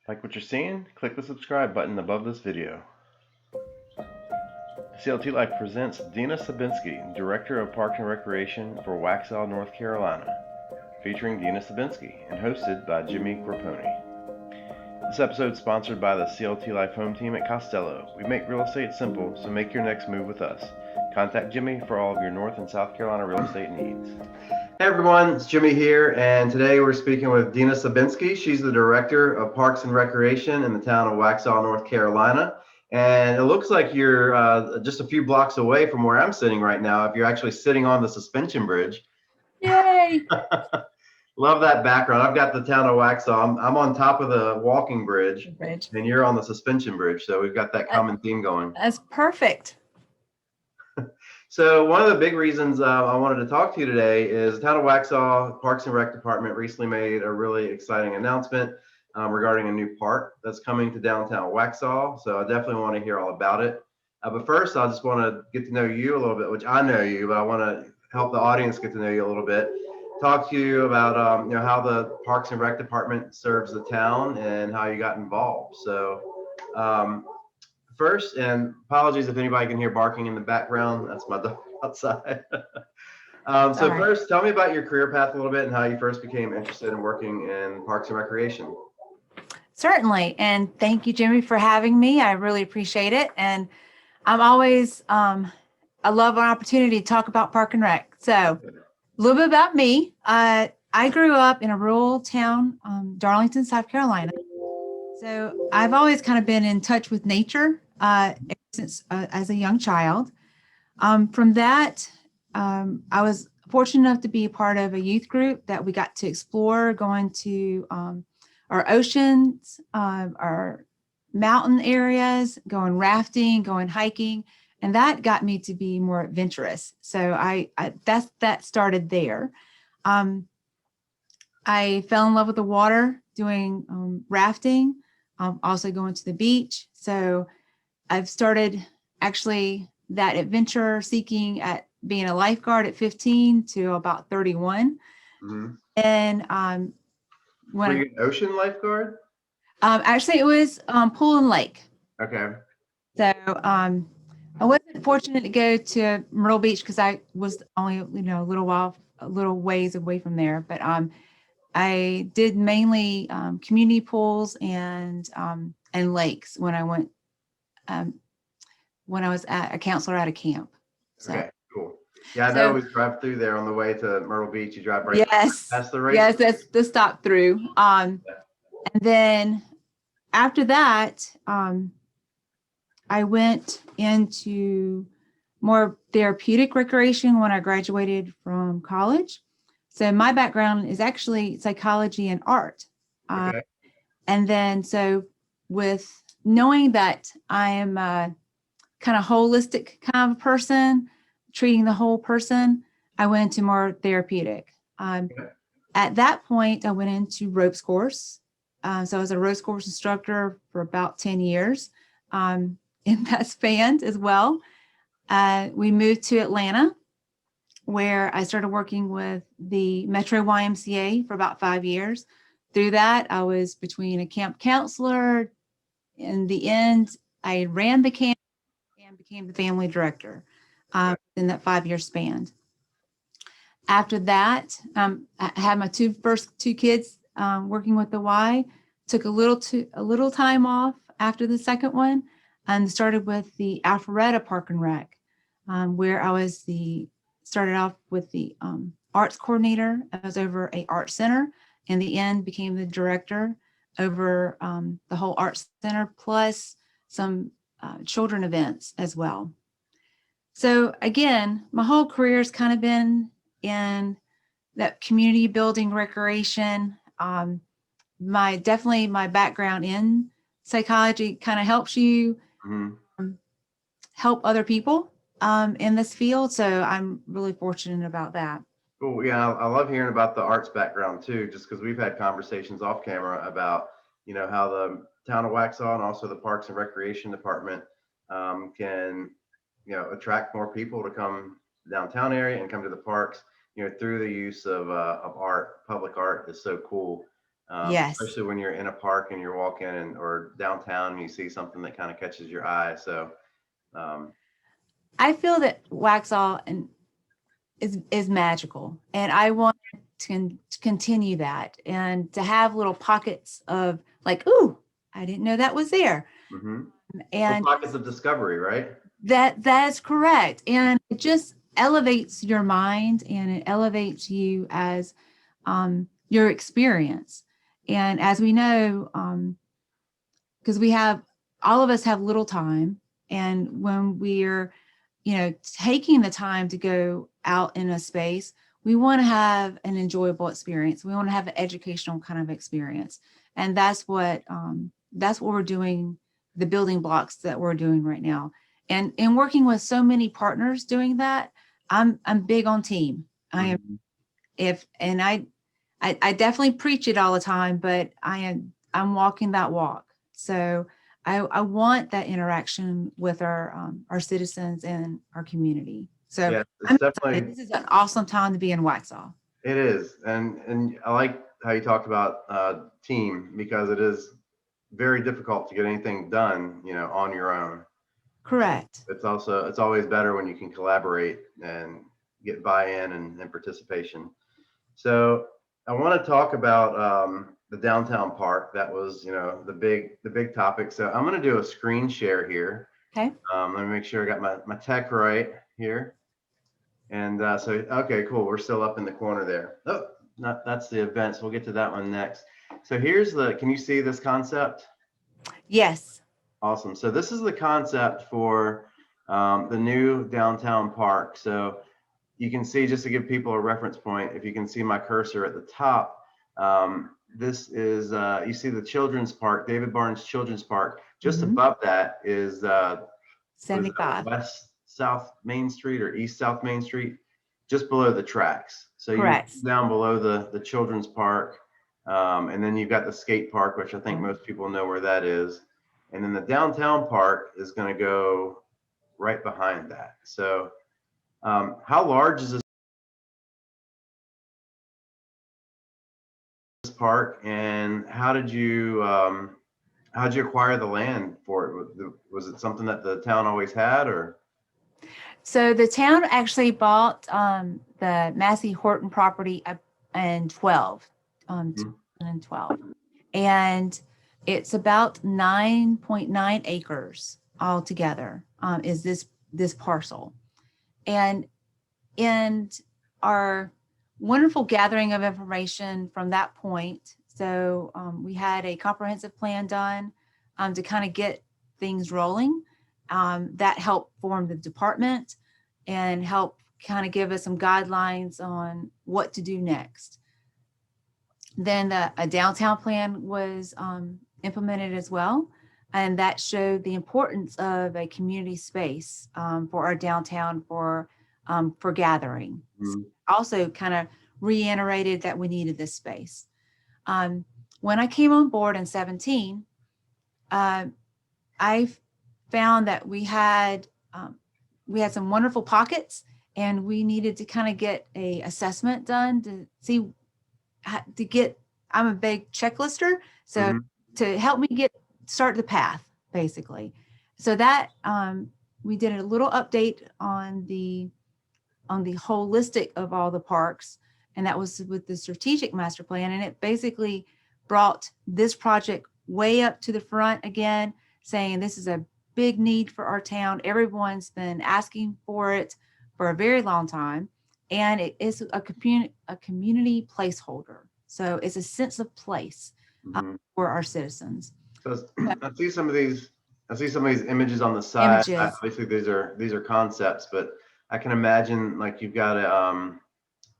Like what you're seeing? Click the subscribe button above this video. CLT Life presents Dena Sabinske, Director of Parks and Recreation for Waxhaw, North Carolina, featuring Dena Sabinske and hosted by Jimmy Grapponi. This episode is sponsored by the CLT Life home team at Costello. We make real estate simple, so make your next move with us. Contact Jimmy for all of your North and South Carolina real estate needs. Hey everyone, it's Jimmy here, and today we're speaking with Dena Sabinske. She's the Director of Parks and Recreation in the town of Waxhaw, North Carolina. And it looks like you're just a few blocks away from where I'm sitting right now, if you're actually sitting on the suspension bridge. Yay! Love that background. I've got the town of Waxhaw. I'm on top of the walking bridge, and you're on the suspension bridge. So we've got that common theme going. That's perfect. So one of the big reasons I wanted to talk to you today is the town of Waxhaw Parks and Rec Department recently made a really exciting announcement regarding a new park that's coming to downtown Waxhaw. So I definitely want to hear all about it. But first, I just want to get to know you a little bit, which I know you, but I want to help the audience get to know you a little bit. Talk to you about how the Parks and Rec Department serves the town and how you got involved. So first, and apologies if anybody can hear barking in the background, that's my dog outside. First, tell me about your career path a little bit and how you first became interested in working in Parks and Recreation. Certainly. And thank you, Jimmy, for having me. I really appreciate it. And I'm always, I love an opportunity to talk about Park and Rec. So a little bit about me. I grew up in a rural town, Darlington, South Carolina. So I've always kind of been in touch with nature since as a young child. From that, I was fortunate enough to be a part of a youth group that we got to explore, going to our oceans, our mountain areas, going rafting, going hiking, and that got me to be more adventurous. So that started there. I fell in love with the water doing rafting, also going to the beach. So I've started actually that adventure seeking at being a lifeguard at 15 to about 31. Mm-hmm. And were you an ocean lifeguard? Actually, it was pool and lake. Okay. So I wasn't fortunate to go to Myrtle Beach because I was only a little ways away from there. But I did mainly community pools and lakes when I went when I was a counselor at a camp. So. Okay, cool. Yeah, I know we drive through there on the way to Myrtle Beach. You drive right past the race. Yes, that's the stop through. And then after that, I went into more therapeutic recreation when I graduated from college. So my background is actually psychology and art. Okay. And then so with knowing that I am a kind of holistic kind of person, treating the whole person, I went into more therapeutic. At that point, I went into ropes course. So I was a ropes course instructor for about 10 years in that span as well. We moved to Atlanta, where I started working with the Metro YMCA for about 5 years. Through that, I was between a camp counselor. In the end, I ran the camp and became the family director in that 5-year span. After that, I had my first two kids working with the Y. Took a little time off after the second one, and started with the Alpharetta Park and Rec, where I started off with the arts coordinator. I was over a art center. In the end, became the director over the whole arts center, plus some children events as well. So again, my whole career has kind of been in that community building recreation. My background in psychology kind of helps you help other people in this field. So I'm really fortunate about that. Cool. Yeah, I love hearing about the arts background too, just because we've had conversations off camera about, how the town of Waxhaw and also the Parks and Recreation Department can, attract more people to come downtown area and come to the parks, through the use of art. Public art is so cool. Yes. especially when you're in a park and you're walking or downtown and you see something that kind of catches your eye. So, um, I feel that Waxhaw is magical, and I want to continue that and to have little pockets of like, ooh, I didn't know that was there. mhm. Little And pockets of discovery, right? that's correct. And it just elevates your mind and it elevates you as your experience. And as we know, because we have all of us have little time, and when we're taking the time to go out in a space, we want to have an enjoyable experience. We want to have an educational kind of experience, and that's what we're doing. The building blocks that we're doing right now, and in working with so many partners doing that, I'm big on team. I am Mhm. if and I definitely preach it all the time, but I'm walking that walk. So I want that interaction with our citizens and our community. So Yeah, it's I'm excited. definitely This is an awesome time to be in Waxhaw. it is, and I like how you talked about team because it is very difficult to get anything done, on your own. Correct. It's always better when you can collaborate and get buy-in and participation. So I want to talk about the downtown park. That was, the big topic. So I'm going to do a screen share here. Okay. Let me make sure I got my tech right here. And okay, cool. We're still up in the corner there. Oh, that's the events. We'll get to that one next. So can you see this concept? Yes. Awesome. So this is the concept for the new downtown park. So you can see, just to give people a reference point, if you can see my cursor at the top, this is, you see the Children's Park, David Barnes Children's Park. Just Mhm. above that is, what is that, 75. West South Main Street or East South Main Street, just below the tracks. So you Correct. down below the Children's Park, and then you've got the skate park, which I think most people know where that is. And then the downtown park is going to go right behind that. So how large is this park, and how'd you acquire the land for it? Was it something that the town always had, or? So the town actually bought the Massey Horton property in 2012. And it's about 9.9 acres altogether, is this parcel. And in our wonderful gathering of information from that point, so we had a comprehensive plan done to kind of get things rolling. That helped form the department and help kind of give us some guidelines on what to do next. Then a downtown plan was implemented as well, and that showed the importance of a community space for our downtown for gathering. Mhm. Also, kind of reiterated that we needed this space. When I came on board in 17, I found that we had some wonderful pockets, and we needed to kind of get a assessment done to see to get. I'm a big checklister, so Mhm. to help me start the path basically. So that we did a little update on the holistic of all the parks, and that was with the strategic master plan, and it basically brought this project way up to the front again, saying this is a big need for our town. Everyone's been asking for it for a very long time, and it is a community placeholder. So it's a sense of place Mhm. for our citizens. So I see some of these. I see some of these images on the side. Images. Obviously, these are concepts, but I can imagine like you've got a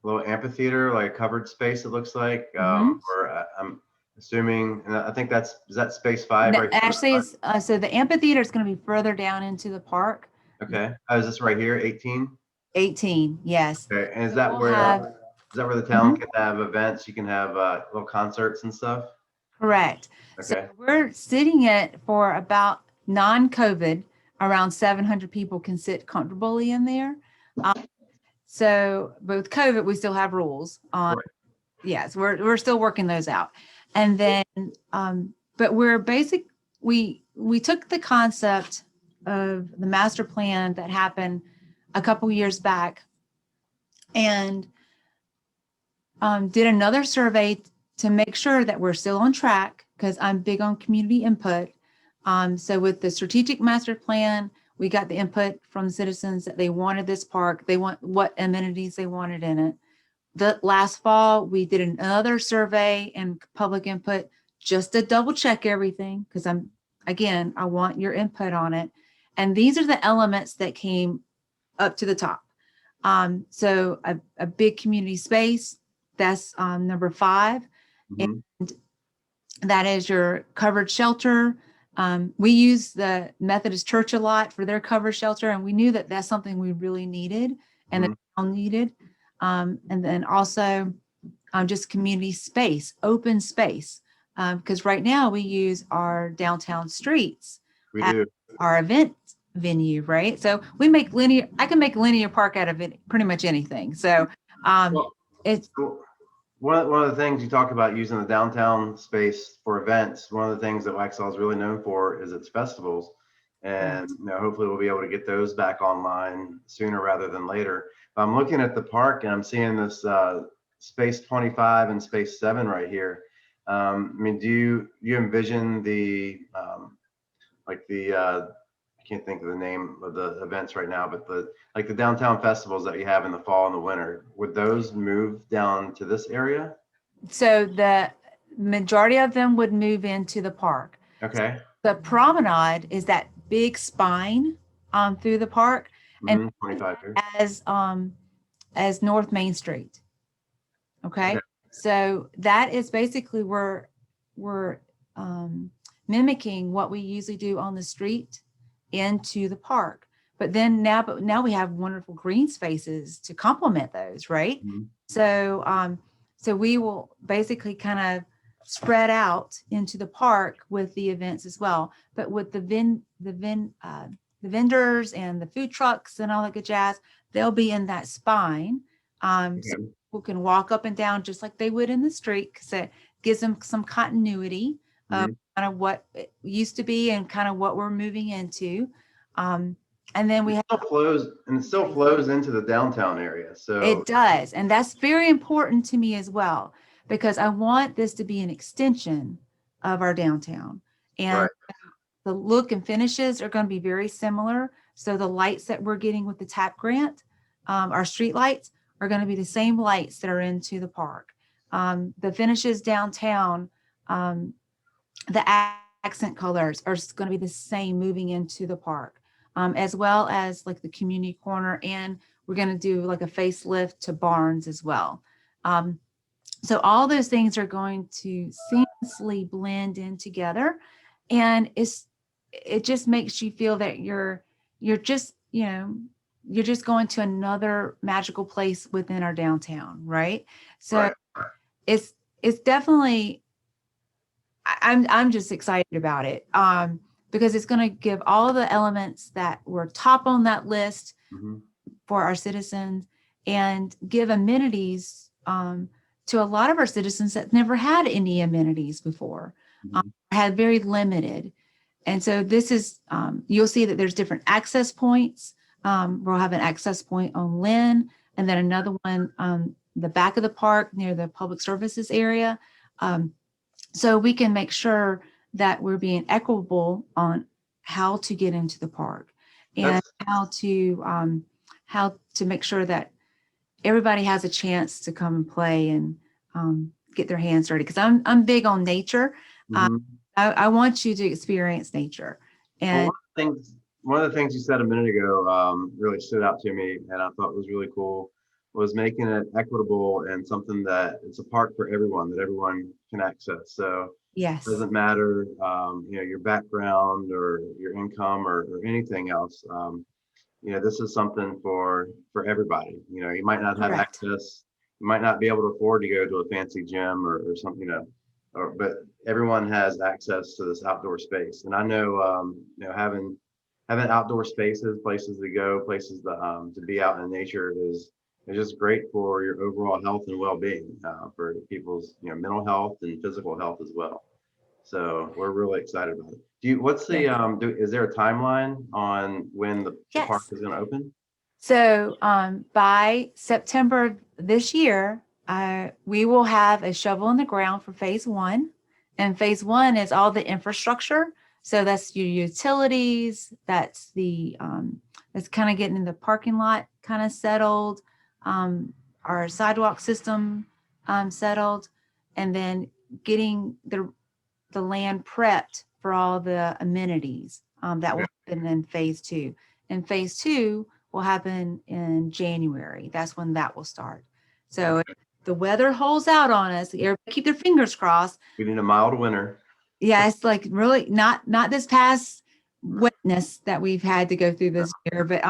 little amphitheater, like a covered space. It looks like, Mhm. or I'm assuming, and I think is that space 5 right here. Actually, it's, so the amphitheater is going to be further down into the park. Okay. Oh, is this right here, 18? 18, yes. Okay. And is So that we'll where have, the town Mhm. can have events? You can have little concerts and stuff. Correct. So Okay. we're sitting it for about non-COVID, around 700 people can sit comfortably in there. So, but with COVID, we still have rules on, Right. yes, we're still working those out. And then, but we took the concept of the master plan that happened a couple years back and did another survey to make sure that we're still on track, because I'm big on community input. So with the strategic master plan, we got the input from citizens that they wanted this park, they want what amenities they wanted in it. The last fall, we did another survey and public input just to double check everything, because I want your input on it. And these are the elements that came up to the top. So a big community space, that's number 5. Mhm. And that is your covered shelter. We use the Methodist Church a lot for their covered shelter, and we knew that that's something we really needed and the town needed. And then also just community space, open space, because right now we use our downtown streets We as do. our event venue, right? So I can make linear park out of it, pretty much anything. So Well, it's cool. One of the things you talk about using the downtown space for events, one of the things that Waxhaw is really known for is its festivals. And hopefully we'll be able to get those back online sooner rather than later. But I'm looking at the park and I'm seeing this space 25 and space 7 right here. I mean, do you envision the I can't think of the name of the events right now, but the downtown festivals that you have in the fall and the winter, would those move down to this area? So the majority of them would move into the park. Okay. The promenade is that big spine through the park, and 25 here. as North Main Street. Okay. Okay. So that is basically where we're mimicking what we usually do on the street into the park. But now we have wonderful green spaces to complement those, right? Mhm. So so we will basically kind of spread out into the park with the events as well. But with the vendors and the food trucks and all that good jazz, they'll be in that spine. So Okay. people can walk up and down just like they would in the street, because it gives them some continuity of Mhm. kind of what it used to be and kind of what we're moving into. And then we It have, still flows into the downtown area. So it does. And that's very important to me as well, because I want this to be an extension of our downtown. And right. the look and finishes are going to be very similar. So the lights that we're getting with the TAP grant, our street lights, are going to be the same lights that are into the park. The finishes downtown, the accent colors are going to be the same moving into the park, as well as like the community corner. And we're going to do like a facelift to Barnes as well. So all those things are going to seamlessly blend in together. And it just makes you feel that you're just, you're just going to another magical place within our downtown, right? So Right. it's definitely, I'm just excited about it, because it's going to give all the elements that were top on that list Mhm. for our citizens, and give amenities to a lot of our citizens that never had any amenities before, Mhm. had very limited. And so this is, you'll see that there's different access points. We'll have an access point on Lynn, and then another one on the back of the park near the public services area. So we can make sure that we're being equitable on how to get into the park, and That's how to make sure that everybody has a chance to come and play and get their hands dirty. Because I'm big on nature. mhm. I want you to experience nature. Well, And one of the things you said a minute ago really stood out to me, and I thought was really cool, was making it equitable and something that it's a park for everyone, that everyone can access. So it yes, doesn't matter, your background or your income or anything else. This is something for everybody. You might not have correct. access, you might not be able to afford to go to a fancy gym or something, but everyone has access to this outdoor space. And I know, having outdoor spaces, places to go, places to be out in nature It's just great for your overall health and well-being, for people's, mental health and physical health as well. So we're really excited about it. What's the, Yes. is there a timeline on when the park Yes. is going to open? So by September this year, we will have a shovel in the ground for phase one. And phase one is all the infrastructure. So that's your utilities, that's that's kind of getting in the parking lot kind of settled, our sidewalk system settled, and then getting the land prepped for all the amenities that will happen in phase two. And phase two will happen in January. That's when that will start. So if the weather holds out on us, everybody keep their fingers crossed. We need a mild winter. Yeah, it's like really not this past wetness that we've had to go through this year, but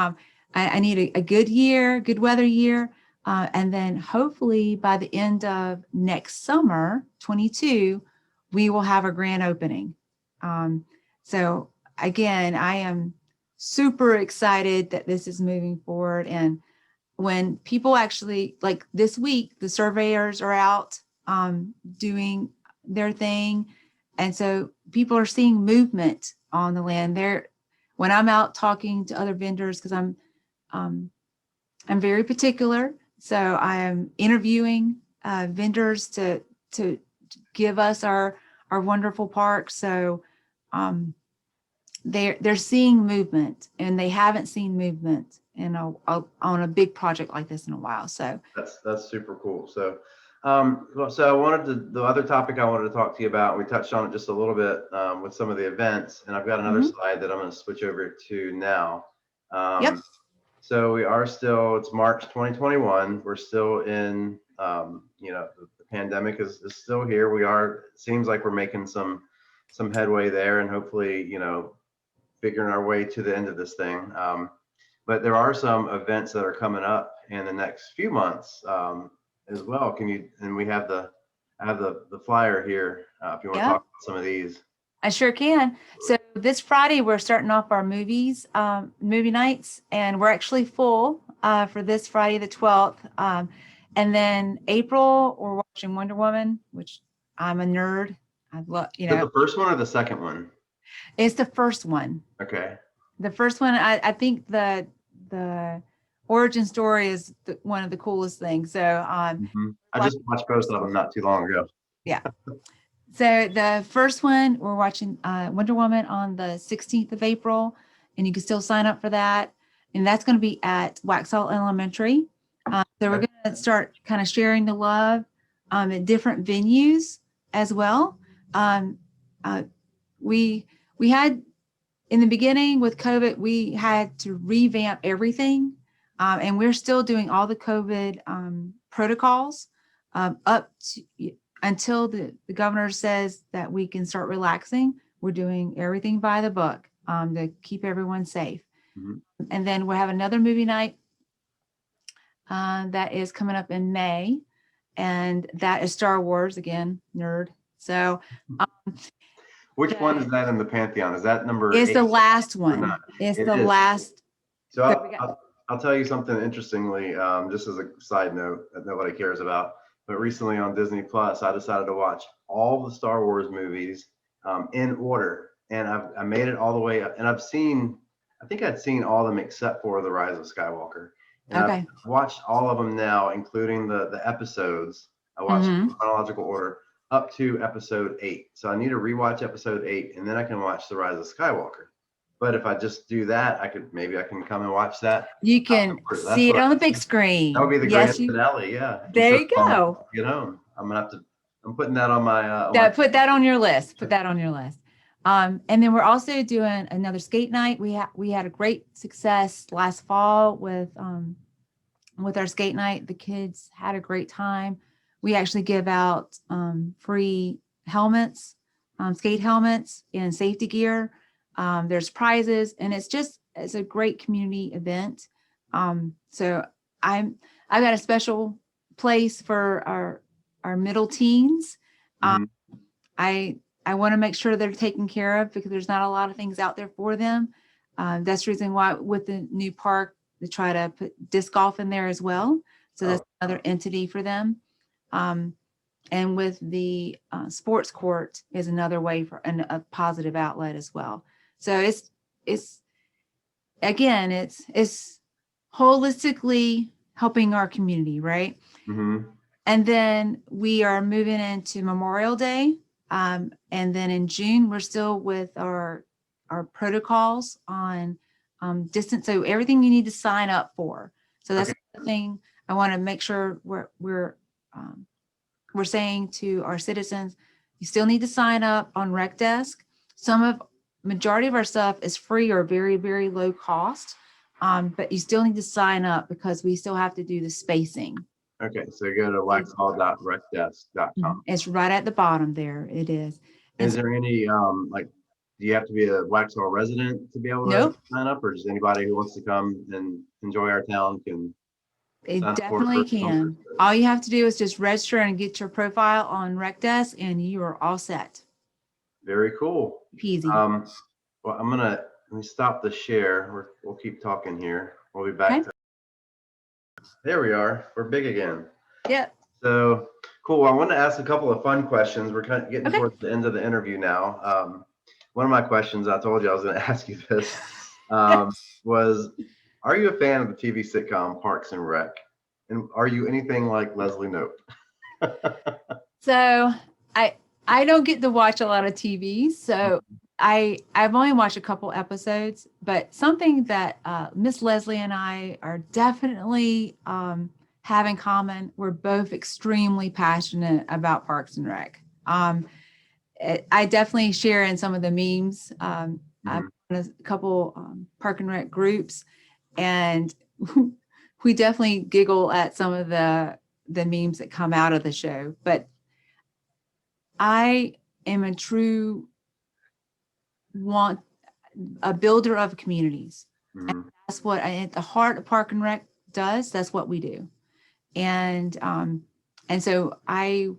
I need a good year, good weather year. And then hopefully by the end of next summer, 22, we will have a grand opening. So again, I am super excited that this is moving forward. And when people actually, like this week, the surveyors are out doing their thing. And so people are seeing movement on the land there. When I'm out talking to other vendors, because I'm very particular. So I am interviewing vendors to give us our wonderful park. So they're seeing movement, and they haven't seen movement on a big project like this in a while. So That's super cool. So, so I wanted the other topic I wanted to talk to you about. We touched on it just a little bit with some of the events, and I've got another slide that I'm going to switch over to now. Yep. So we are still, it's March 2021. We're still in, the pandemic is still here. It seems like we're making some headway there, and hopefully, figuring our way to the end of this thing. But there are some events that are coming up in the next few months as well. And I have the flyer here if you want to talk about some of these. I sure can. So this Friday, we're starting off our movie nights, and we're actually full for this Friday, the 12th. And then April, we're watching Wonder Woman, which I'm a nerd. I love, Is it the first one or the second one? It's the first one. Okay. The first one, I think the origin story is one of the coolest things. So I just watched both of them not too long ago. Yeah. So the first one, we're watching Wonder Woman on the 16th of April, and you can still sign up for that. And that's going to be at Waxhaw Elementary. So we're going to start kind of sharing the love at different venues as well. We had, in the beginning with COVID, we had to revamp everything. And we're still doing all the COVID protocols up to until the governor says that we can start relaxing. We're doing everything by the book to keep everyone safe. And then we'll have another movie night that is coming up in May. And that is Star Wars, again, nerd. So which one is that in the Pantheon? Is that number 8? It's the last one. It's the last. So I'll tell you something interestingly, just as a side note that nobody cares about. But recently on Disney Plus, I decided to watch all the Star Wars movies in order, and I made it all the way up. And I think I'd seen all of them except for The Rise of Skywalker. And I've watched all of them now, including the episodes. I watched in chronological order up to episode 8. So I need to rewatch episode 8, and then I can watch The Rise of Skywalker. But if I just do that, I can come and watch that. You can see it on the big screen. That would be the grand finale. Yeah. There you go. I'm putting that on my. Put that on your list. Put that on your list. And then we're also doing another skate night. We had a great success last fall with our skate night. The kids had a great time. We actually give out free helmets, skate helmets, and safety gear. There's prizes, and it's a great community event. So I've got a special place for our middle teens. I want to make sure they're taken care of because there's not a lot of things out there for them. That's the reason why with the new park, they try to put disc golf in there as well. So that's another entity for them. And with the sports court is another way for a positive outlet as well. So it's again, it's holistically helping our community, right? Mm-hmm. And then we are moving into Memorial Day. And then in June, we're still with our protocols on distance. So everything you need to sign up for. So that's the thing I want to make sure we're saying to our citizens, you still need to sign up on Rec Desk. Majority of our stuff is free or very, very low cost. But you still need to sign up because we still have to do the spacing. Okay, so go to waxhaw.recdesk.com. It's right at the bottom there. It is. Is there any do you have to be a Waxhaw resident to be able to sign up, or just anybody who wants to come and enjoy our town can? It definitely can. All you have to do is just register and get your profile on Rec Desk, and you are all set. Very cool. Peasy. Well, let me stop the share. We'll keep talking here. We'll be back. Okay. There we are. We're big again. Yep. So cool. Well, I want to ask a couple of fun questions. We're kind of getting towards the end of the interview now. One of my questions, I told you I was going to ask you this, was, are you a fan of the TV sitcom Parks and Rec? And are you anything like Leslie Knope? So I don't get to watch a lot of TV. So I've only watched a couple episodes, but something that Miss Leslie and I are definitely have in common, we're both extremely passionate about Parks and Rec. I definitely share in some of the memes. I've done a couple Park and Rec groups, and we definitely giggle at some of the memes that come out of the show. But I am a builder of communities. And that's what at the heart of Park and Rec does. That's what we do. And so I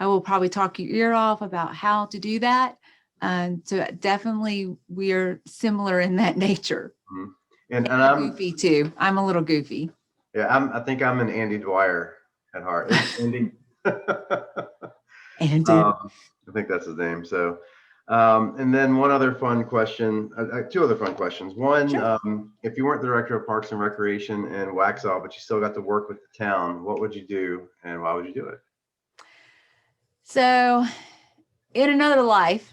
will probably talk your ear off about how to do that. So definitely we are similar in that nature. And I'm goofy too. I'm a little goofy. Yeah, I think I'm an Andy Dwyer at heart. Andy. Andy. I think that's his name. So, and then one other fun question, two other fun questions. One, sure. If you weren't the director of Parks and Recreation in Waxhaw, but you still got to work with the town, what would you do and why would you do it? So, in another life,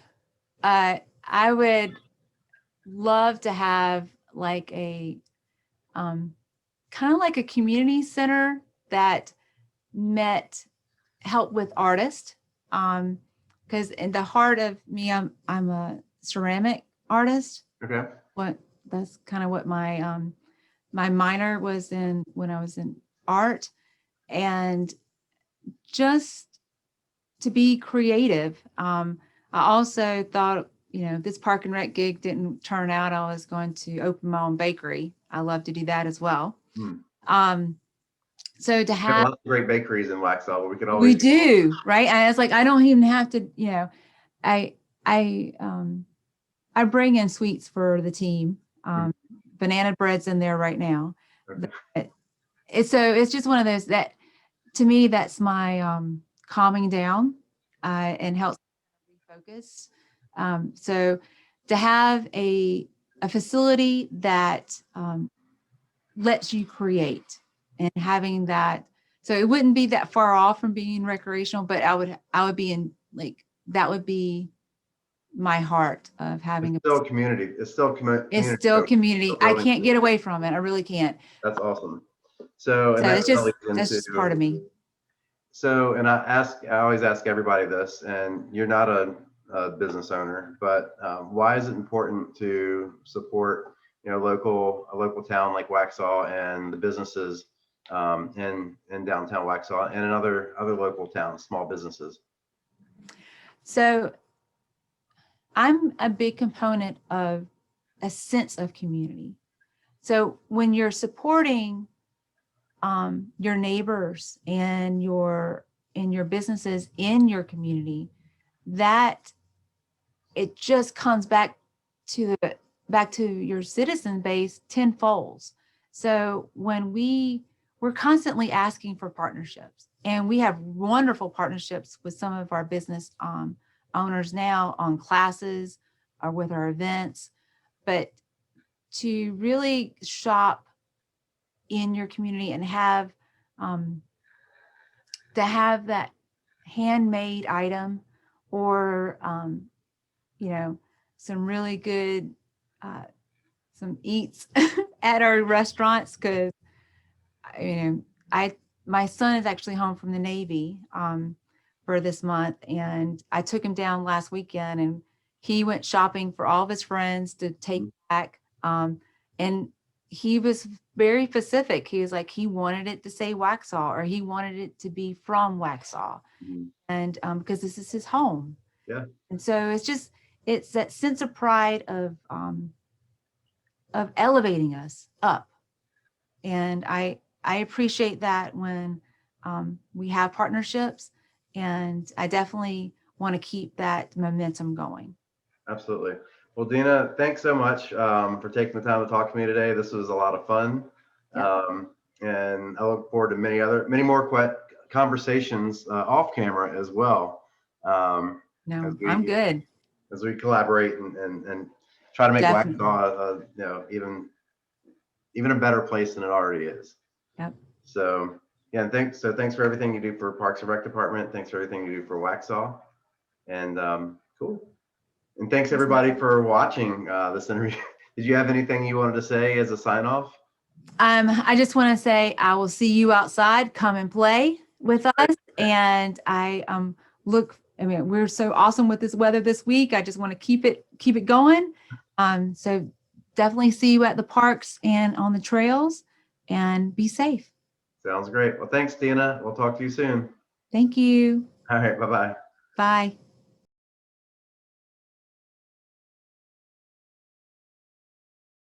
I would love to have like a kind of like a community center that help with artists. Because in the heart of me, I'm a ceramic artist. Okay. That's kind of what my my minor was in when I was in art, and just to be creative. I also thought, this Park and Rec gig didn't turn out, I was going to open my own bakery. I love to do that as well. So to have lots of great bakeries in Waxhaw, we could always right? And it's like I don't even have to, I bring in sweets for the team. Banana bread's in there right now. Okay. It's just one of those that, to me, that's my calming down and helps refocus. So to have a facility that lets you create, and having that, so it wouldn't be that far off from being recreational, but I would be in, like, that would be my heart of having it's still community. It's still community. It's still community. I can't get away from it. I really can't. That's awesome. So it's just part of me. So, and I always ask everybody this, and you're not a business owner, but why is it important to support, a local town like Waxhaw and the businesses in downtown Waxhaw and in other local towns, small businesses? So I'm a big component of a sense of community. So when you're supporting your neighbors and your businesses in your community, that it just comes back to your citizen base tenfold. So when we're constantly asking for partnerships, and we have wonderful partnerships with some of our business owners now on classes or with our events. But to really shop in your community and have to have that handmade item, or some really good some eats at our restaurants, because I my son is actually home from the Navy for this month, and I took him down last weekend, and he went shopping for all of his friends to take back, and he was very specific. He was like, he wanted it to say Waxhaw, or he wanted it to be from Waxhaw, and because this is his home. Yeah. And so it's that sense of pride of elevating us up. And I appreciate that when we have partnerships, and I definitely want to keep that momentum going. Absolutely. Well, Dena, thanks so much for taking the time to talk to me today. This was a lot of fun. Yep. And I look forward to many more conversations off camera as well. No, I'm good. As we collaborate and try to make Definitely. Waxhaw even a better place than it already is. Yep. So yeah, and thanks for everything you do for Parks and Rec Department. Thanks for everything you do for Waxhaw. And cool. And thanks everybody for watching this interview. Did you have anything you wanted to say as a sign off? I just want to say I will see you outside. Come and play with us. And we're so awesome with this weather this week. I just want to keep it going. So definitely see you at the parks and on the trails, and be safe. Sounds great. Well, thanks, Dena. We'll talk to you soon. Thank you. All right. Bye-bye. Bye.